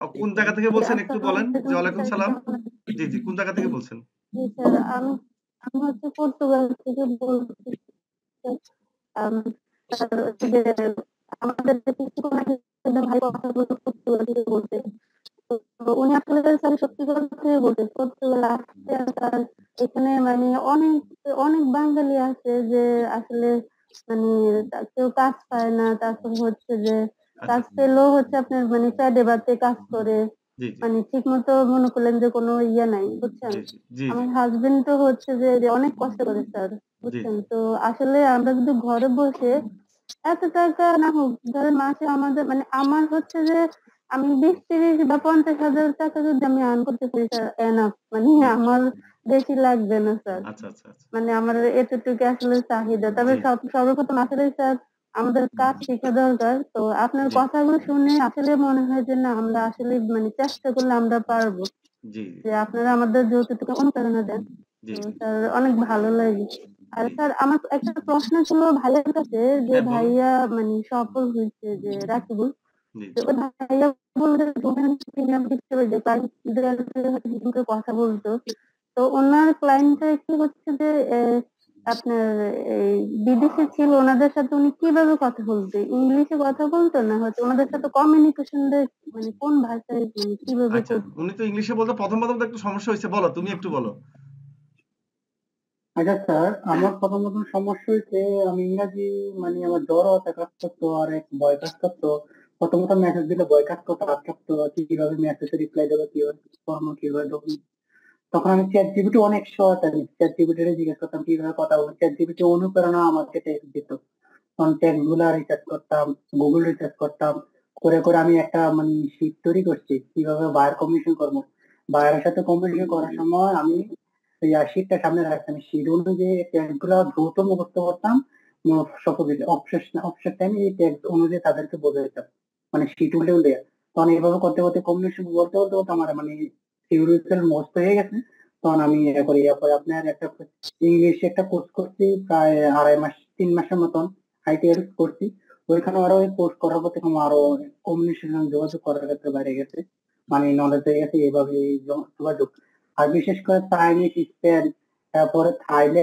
কোন জায়গা থেকে জি, বলছেন একটু আসসালামু বলেন? যে আলাইকুম ওয়ালাইকুম স্যার সালাম। কেমন আছেন? জি, জি। কোন জায়গা থেকে বলছেন? জি স্যার আমি হচ্ছে পর্তুগাল থেকে বলছি স্যার। আম স্যার হচ্ছে যে আমাদের কিছুক্ষণ আগে একটা ভাই কথা বলল পর্তুগাল থেকে বলতে। তো উনি আসলে স্যার সত্যি কথা বলতে পর্তুগাল আসছে স্যার এখানে মানে অনেক বাঙালি আছে যে আসলে মানে কেউ কাজ পায় না। তারপর হচ্ছে যে আচ্ছা, কাজ পেলেও হচ্ছে আপনার মানে পেটে ভাতে কাজ করে। জি, জি, মানে ঠিকমতো মনে করলেন যে কোনো ইয়ে নাই, বুঝছেন? জি, জি, জি, জি, আমার হাসব্যান্ড তো হচ্ছে যে অনেক কষ্ট করে স্যার, জি, বুঝছেন? জি, তো আসলে আমরা যদি ঘরে বসে এত টাকা না হোক ধরেন মাসে আমাদের মানে আমার হচ্ছে যে আমি ২০-৩০ বা ৫০,০০০ টাকা যদি আমি আর্ন করতে পারি স্যার এনাফ মানে জি। আমার বেশি লাগবে না স্যার। আচ্ছা, আচ্ছা, আচ্ছা। মানে আমার এতটুকু আসলে চাহিদা। তবে জি, সর্বপ্রথম আসলে স্যার আমাদের কাজ শিখা দরকার। তো আপনার জি, কথাগুলো শুনে আসলে মনে হয় যে না আমরা আসলে মানে চেষ্টা করলে আমরা পারবো। জি, যে আপনারা আমাদের যতটুকু অনুপ্রেরণা দেন। জি, তো জি, স্যার অনেক ভালো লাগে। আর জি। স্যার আমার একটা প্রশ্ন ছিল ভাইয়ার কাছে যে হ্যাঁ, বলুন। ভাইয়া মানে সফল হইছে যে রাকিবুল। জি, তো ওই ভাইয়া বলল যে প্রিমিয়াম হিসেবে যে ক্লায়েন্টদের সাথে হয়তো কিছু করে কথা বলতো। তো উনার ক্লায়েন্টটা কি হচ্ছে যে আপনার এই বিদেশে ছিল উনাদের সাথে উনি কিভাবে কথা বলতো? ইংলিশে কথা বলতো না হয়তো উনাদের সাথে কমিউনিকেশন মানে কোন ভাষায় মানে কিভাবে আচ্ছা। করতো? উনি তো ইংলিশে বলতে ১ম তো একটু সমস্যা হইছে। বলো, তুমি একটু বলো। আচ্ছা স্যার, আমার প্রথম সমস্যা হয়েছে আমি ইংরাজি মানে আমার জড়তা কাজ করতো আর এক ভয় কাজ করতো। প্রথমত মেসেজ দিলে ভয় কাজ করতো, কাজ করতো কিভাবে মেসেজে রিপ্লাই দেবো, কিভাবে ফর্ম কিভাবে দেবো। তখন আমি চ্যাট জিপিটি অনেক সহায়তা নিই। চ্যাট জিপিটি জিজ্ঞেস করতাম কিভাবে কথা বলবো। চ্যাট জিপিটি অনুপ্রেরণা আমাকে টেক্সট দিত। তখন টেক্সট গুলা রিসার্চ করতাম, গুগল রিসার্চ করতাম। করে আমি একটা মানে শীট তৈরি করছি কিভাবে বায়ার কমিউনিকেশন করবো। বায়ারের সাথে কমিউনিকেশন করার সময় আমি এই শীটটা সামনে রাখতাম। শীট অনুযায়ী টেক্সট গুলা দ্রুত মুখস্থ করতাম। সহজে অবসর টাইমে এই টেক্সট অনুযায়ী তাদেরকে বলে দিতাম। মানে শীট উল্টে উল্টে। তখন এইভাবে করতে করতে কমিউনিকেশন বলতে আমার মানে থিওরিটিক্যাল মস্ত হয়ে গেছে। তখন আমি ইয়ে করে আপনার একটা ইংলিশে একটা কোর্স করছি প্রায় ২.৫ মাস ৩ মাসের মতন আইটিআইএস করছি। ওইখানে আরো ওই কোর্স করার পর থেকে আমার আরো কমিউনিকেশন যোগাযোগ করার ক্ষেত্রে বেড়ে গেছে। মানে নলেজ হয়ে গেছে এভাবে যোগাযোগ। আর বিশেষ করে চাইনিজ, স্পেন, তারপরে থাইল্যান্ড